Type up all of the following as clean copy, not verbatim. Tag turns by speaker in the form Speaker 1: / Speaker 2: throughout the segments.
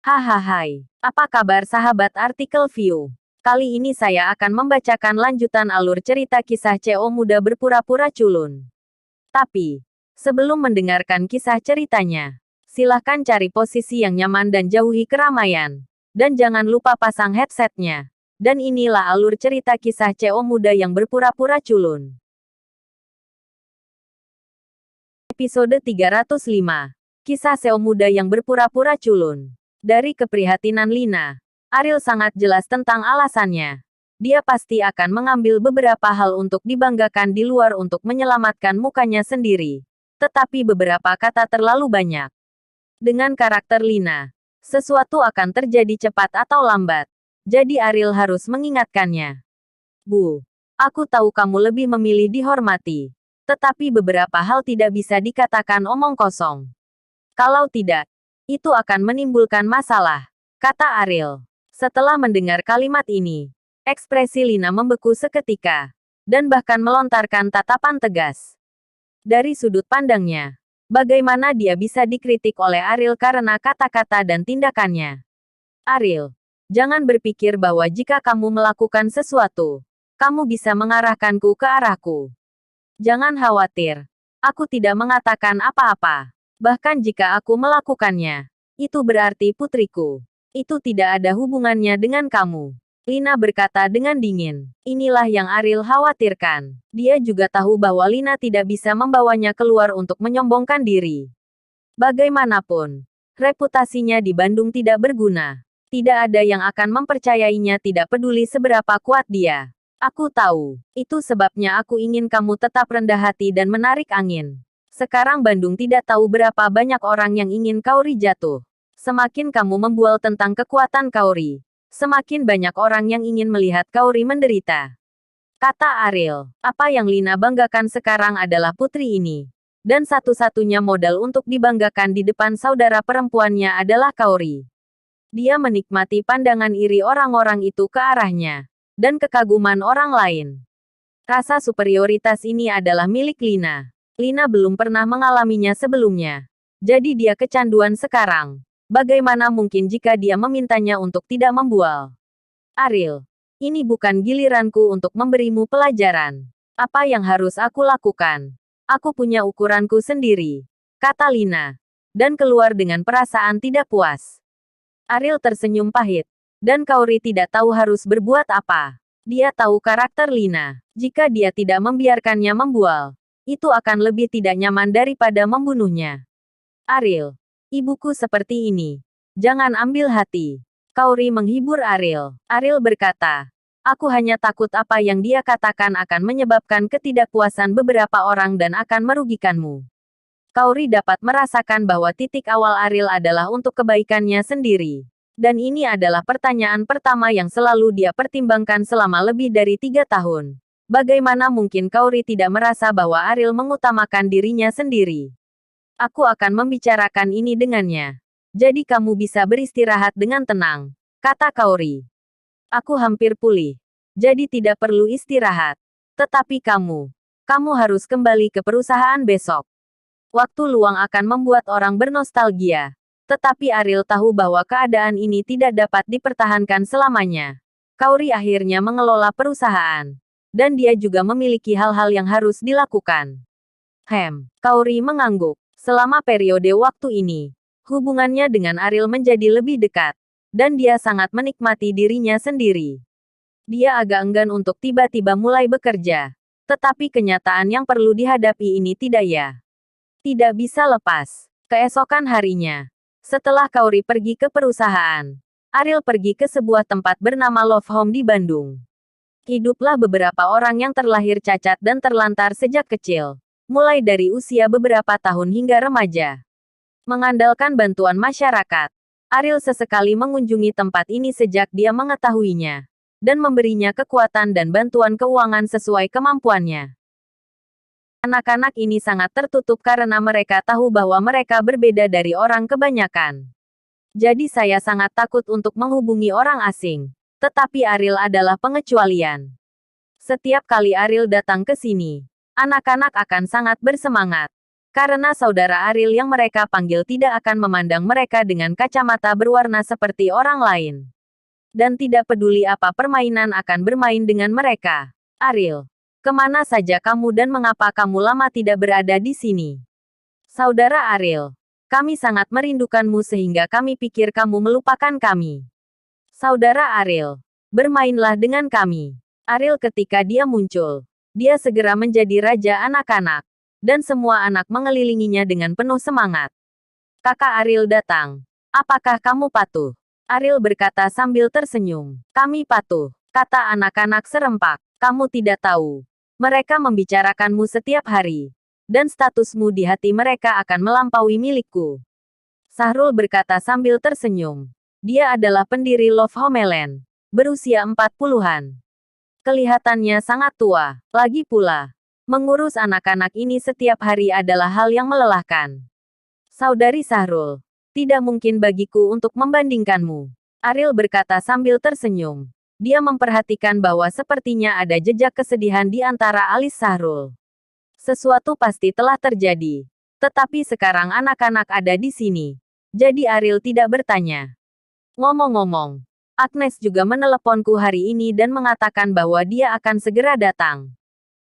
Speaker 1: Hahaha, apa kabar sahabat artikel view? Kali ini saya akan membacakan lanjutan alur cerita kisah CO muda berpura-pura culun. Tapi, sebelum mendengarkan kisah ceritanya, silahkan cari posisi yang nyaman dan jauhi keramaian. Dan jangan lupa pasang headsetnya. Dan inilah alur cerita kisah CO muda yang berpura-pura culun. Episode 305. Kisah CO muda yang berpura-pura culun. Dari keprihatinan Lina, Ariel sangat jelas tentang alasannya. Dia pasti akan mengambil beberapa hal untuk dibanggakan di luar untuk menyelamatkan mukanya sendiri. Tetapi beberapa kata terlalu banyak. Dengan karakter Lina, sesuatu akan terjadi cepat atau lambat. Jadi Ariel harus mengingatkannya. Bu, aku tahu kamu lebih memilih dihormati. Tetapi beberapa hal tidak bisa dikatakan omong kosong. Kalau tidak, itu akan menimbulkan masalah, kata Ariel. Setelah mendengar kalimat ini, ekspresi Lina membeku seketika, dan bahkan melontarkan tatapan tegas. Dari sudut pandangnya, bagaimana dia bisa dikritik oleh Ariel karena kata-kata dan tindakannya? Ariel, jangan berpikir bahwa jika kamu melakukan sesuatu, kamu bisa mengarahkanku ke arahku. Jangan khawatir, aku tidak mengatakan apa-apa. Bahkan jika aku melakukannya, itu berarti putriku. Itu tidak ada hubungannya dengan kamu. Lina berkata dengan dingin. Inilah yang Ariel khawatirkan. Dia juga tahu bahwa Lina tidak bisa membawanya keluar untuk menyombongkan diri. Bagaimanapun, reputasinya di Bandung tidak berguna. Tidak ada yang akan mempercayainya, tidak peduli seberapa kuat dia. Aku tahu, itu sebabnya aku ingin kamu tetap rendah hati dan menarik angin. Sekarang Bandung tidak tahu berapa banyak orang yang ingin Kaori jatuh. Semakin kamu membual tentang kekuatan Kaori, semakin banyak orang yang ingin melihat Kaori menderita. Kata Ariel, apa yang Lina banggakan sekarang adalah putri ini. Dan satu-satunya modal untuk dibanggakan di depan saudara perempuannya adalah Kaori. Dia menikmati pandangan iri orang-orang itu ke arahnya. Dan kekaguman orang lain. Rasa superioritas ini adalah milik Lina. Lina belum pernah mengalaminya sebelumnya. Jadi dia kecanduan sekarang. Bagaimana mungkin jika dia memintanya untuk tidak membual? Ariel, ini bukan giliranku untuk memberimu pelajaran. Apa yang harus aku lakukan? Aku punya ukuranku sendiri, kata Lina. Dan keluar dengan perasaan tidak puas. Ariel tersenyum pahit. Dan Kaori tidak tahu harus berbuat apa. Dia tahu karakter Lina. Jika dia tidak membiarkannya membual, itu akan lebih tidak nyaman daripada membunuhnya. Ariel, ibuku seperti ini. Jangan ambil hati. Kaori menghibur Ariel. Ariel berkata, aku hanya takut apa yang dia katakan akan menyebabkan ketidakpuasan beberapa orang dan akan merugikanmu. Kaori dapat merasakan bahwa titik awal Ariel adalah untuk kebaikannya sendiri. Dan ini adalah pertanyaan pertama yang selalu dia pertimbangkan selama lebih dari 3 tahun. Bagaimana mungkin Kaori tidak merasa bahwa Ariel mengutamakan dirinya sendiri? Aku akan membicarakan ini dengannya. Jadi kamu bisa beristirahat dengan tenang, kata Kaori. Aku hampir pulih. Jadi tidak perlu istirahat. Tetapi kamu harus kembali ke perusahaan besok. Waktu luang akan membuat orang bernostalgia. Tetapi Ariel tahu bahwa keadaan ini tidak dapat dipertahankan selamanya. Kaori akhirnya mengelola perusahaan. Dan dia juga memiliki hal-hal yang harus dilakukan. Kaori mengangguk. Selama periode waktu ini, hubungannya dengan Ariel menjadi lebih dekat. Dan dia sangat menikmati dirinya sendiri. Dia agak enggan untuk tiba-tiba mulai bekerja. Tetapi kenyataan yang perlu dihadapi ini tidak bisa lepas. Keesokan harinya, setelah Kaori pergi ke perusahaan, Ariel pergi ke sebuah tempat bernama Love Home di Bandung. Hiduplah beberapa orang yang terlahir cacat dan terlantar sejak kecil, mulai dari usia beberapa tahun hingga remaja. Mengandalkan bantuan masyarakat, Ariel sesekali mengunjungi tempat ini sejak dia mengetahuinya, dan memberinya kekuatan dan bantuan keuangan sesuai kemampuannya. Anak-anak ini sangat tertutup karena mereka tahu bahwa mereka berbeda dari orang kebanyakan. Jadi saya sangat takut untuk menghubungi orang asing. Tetapi Ariel adalah pengecualian. Setiap kali Ariel datang ke sini, anak-anak akan sangat bersemangat. Karena saudara Ariel yang mereka panggil tidak akan memandang mereka dengan kacamata berwarna seperti orang lain. Dan tidak peduli apa permainan akan bermain dengan mereka. Ariel, kemana saja kamu dan mengapa kamu lama tidak berada di sini? Saudara Ariel, kami sangat merindukanmu sehingga kami pikir kamu melupakan kami. Saudara Ariel, bermainlah dengan kami. Ariel ketika dia muncul, dia segera menjadi raja anak-anak. Dan semua anak mengelilinginya dengan penuh semangat. Kakak Ariel datang. Apakah kamu patuh? Ariel berkata sambil tersenyum. Kami patuh, kata anak-anak serempak. Kamu tidak tahu. Mereka membicarakanmu setiap hari. Dan statusmu di hati mereka akan melampaui milikku. Sahrul berkata sambil tersenyum. Dia adalah pendiri Love Homeland. Berusia 40-an. Kelihatannya sangat tua. Lagi pula, mengurus anak-anak ini setiap hari adalah hal yang melelahkan. Saudari Sahrul, tidak mungkin bagiku untuk membandingkanmu. Ariel berkata sambil tersenyum. Dia memperhatikan bahwa sepertinya ada jejak kesedihan di antara alis Sahrul. Sesuatu pasti telah terjadi. Tetapi sekarang anak-anak ada di sini. Jadi Ariel tidak bertanya. Ngomong-ngomong, Agnes juga meneleponku hari ini dan mengatakan bahwa dia akan segera datang.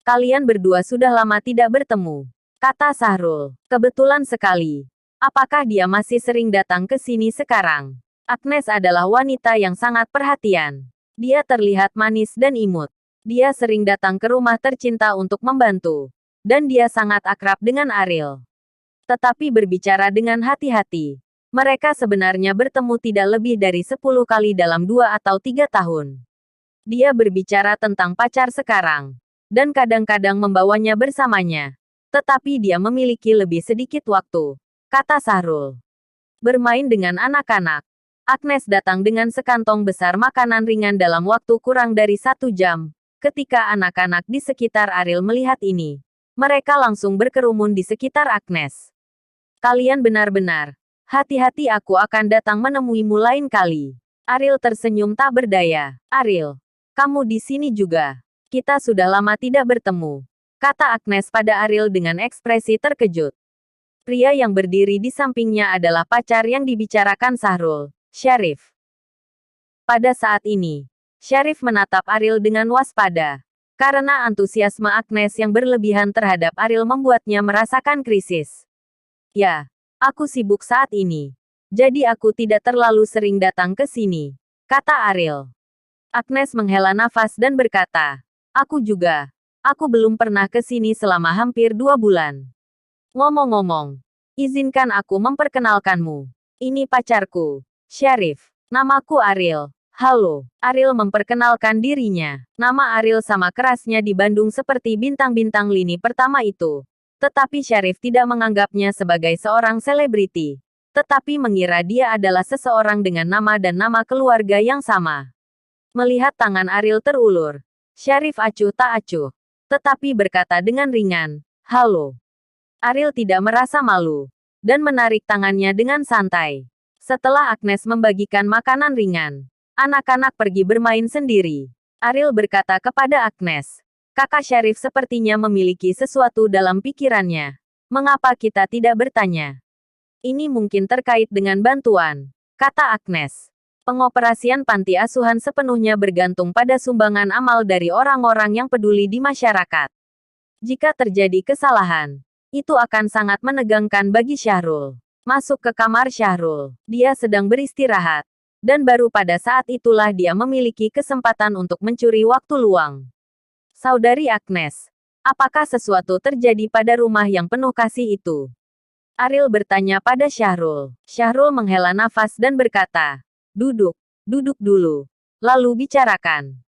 Speaker 1: Kalian berdua sudah lama tidak bertemu, kata Sahrul. Kebetulan sekali. Apakah dia masih sering datang ke sini sekarang? Agnes adalah wanita yang sangat perhatian. Dia terlihat manis dan imut. Dia sering datang ke rumah tercinta untuk membantu. Dan dia sangat akrab dengan Ariel. Tetapi berbicara dengan hati-hati. Mereka sebenarnya bertemu tidak lebih dari 10 kali dalam 2 atau 3 tahun. Dia berbicara tentang pacar sekarang. Dan kadang-kadang membawanya bersamanya. Tetapi dia memiliki lebih sedikit waktu, kata Sahrul. Bermain dengan anak-anak. Agnes datang dengan sekantong besar makanan ringan dalam waktu kurang dari 1 jam. Ketika anak-anak di sekitar Ariel melihat ini, mereka langsung berkerumun di sekitar Agnes. Kalian benar-benar. Hati-hati, aku akan datang menemuimu lain kali. Ariel tersenyum tak berdaya. Ariel, kamu di sini juga. Kita sudah lama tidak bertemu, kata Agnes pada Ariel dengan ekspresi terkejut. Pria yang berdiri di sampingnya adalah pacar yang dibicarakan Sahrul, Syarif. Pada saat ini, Syarif menatap Ariel dengan waspada. Karena antusiasme Agnes yang berlebihan terhadap Ariel membuatnya merasakan krisis. Ya, aku sibuk saat ini. Jadi aku tidak terlalu sering datang ke sini, kata Ariel. Agnes menghela nafas dan berkata, aku juga. Aku belum pernah ke sini selama hampir 2 bulan. Ngomong-ngomong, izinkan aku memperkenalkanmu. Ini pacarku, Syarif. Namaku Ariel. Halo. Ariel memperkenalkan dirinya. Nama Ariel sama kerasnya di Bandung seperti bintang-bintang lini pertama itu. Tetapi Syarif tidak menganggapnya sebagai seorang selebriti. Tetapi mengira dia adalah seseorang dengan nama dan nama keluarga yang sama. Melihat tangan Ariel terulur, Syarif acuh tak acuh, tetapi berkata dengan ringan, halo. Ariel tidak merasa malu, dan menarik tangannya dengan santai. Setelah Agnes membagikan makanan ringan, anak-anak pergi bermain sendiri. Ariel berkata kepada Agnes, kakak Syarif sepertinya memiliki sesuatu dalam pikirannya. Mengapa kita tidak bertanya? Ini mungkin terkait dengan bantuan, kata Agnes. Pengoperasian panti asuhan sepenuhnya bergantung pada sumbangan amal dari orang-orang yang peduli di masyarakat. Jika terjadi kesalahan, itu akan sangat menegangkan bagi Syahrul. Masuk ke kamar Syahrul. Dia sedang beristirahat. Dan baru pada saat itulah dia memiliki kesempatan untuk mencuri waktu luang. Saudari Agnes, apakah sesuatu terjadi pada rumah yang penuh kasih itu? Ariel bertanya pada Syahrul. Syahrul menghela nafas dan berkata, duduk dulu. Lalu bicarakan.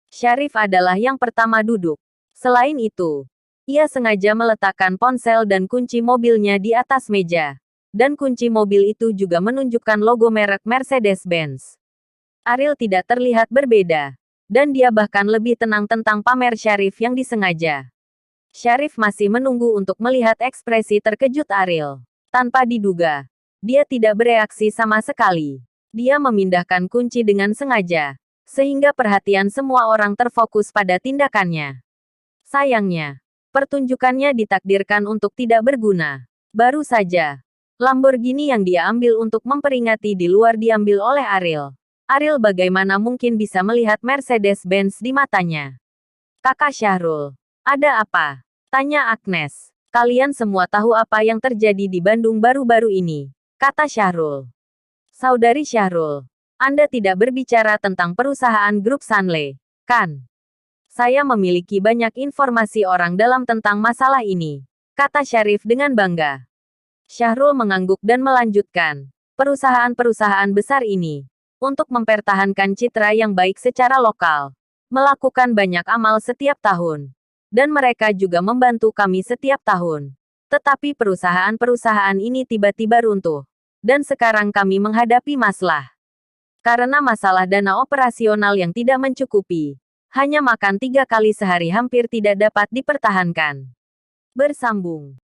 Speaker 1: Syarif adalah yang pertama duduk. Selain itu, ia sengaja meletakkan ponsel dan kunci mobilnya di atas meja. Dan kunci mobil itu juga menunjukkan logo merek Mercedes-Benz. Ariel tidak terlihat berbeda. Dan dia bahkan lebih tenang tentang pamer Syarif yang disengaja. Syarif masih menunggu untuk melihat ekspresi terkejut Ariel. Tanpa diduga, dia tidak bereaksi sama sekali. Dia memindahkan kunci dengan sengaja, sehingga perhatian semua orang terfokus pada tindakannya. Sayangnya, Pertunjukannya ditakdirkan untuk tidak berguna. Baru saja, Lamborghini yang dia ambil untuk memperingati di luar diambil oleh Ariel. Ariel bagaimana mungkin bisa melihat Mercedes-Benz di matanya? Kakak Syahrul, ada apa? Tanya Agnes. Kalian semua tahu apa yang terjadi di Bandung baru-baru ini, kata Syahrul. Saudari Syahrul, Anda tidak berbicara tentang perusahaan grup Sanle, kan? Saya memiliki banyak informasi orang dalam tentang masalah ini, kata Syarif dengan bangga. Syahrul mengangguk dan melanjutkan. Perusahaan-perusahaan besar ini, untuk mempertahankan citra yang baik secara lokal, melakukan banyak amal setiap tahun. Dan mereka juga membantu kami setiap tahun. Tetapi perusahaan-perusahaan ini tiba-tiba runtuh. Dan sekarang kami menghadapi masalah. Karena masalah dana operasional yang tidak mencukupi. Hanya makan 3 kali sehari hampir tidak dapat dipertahankan. Bersambung.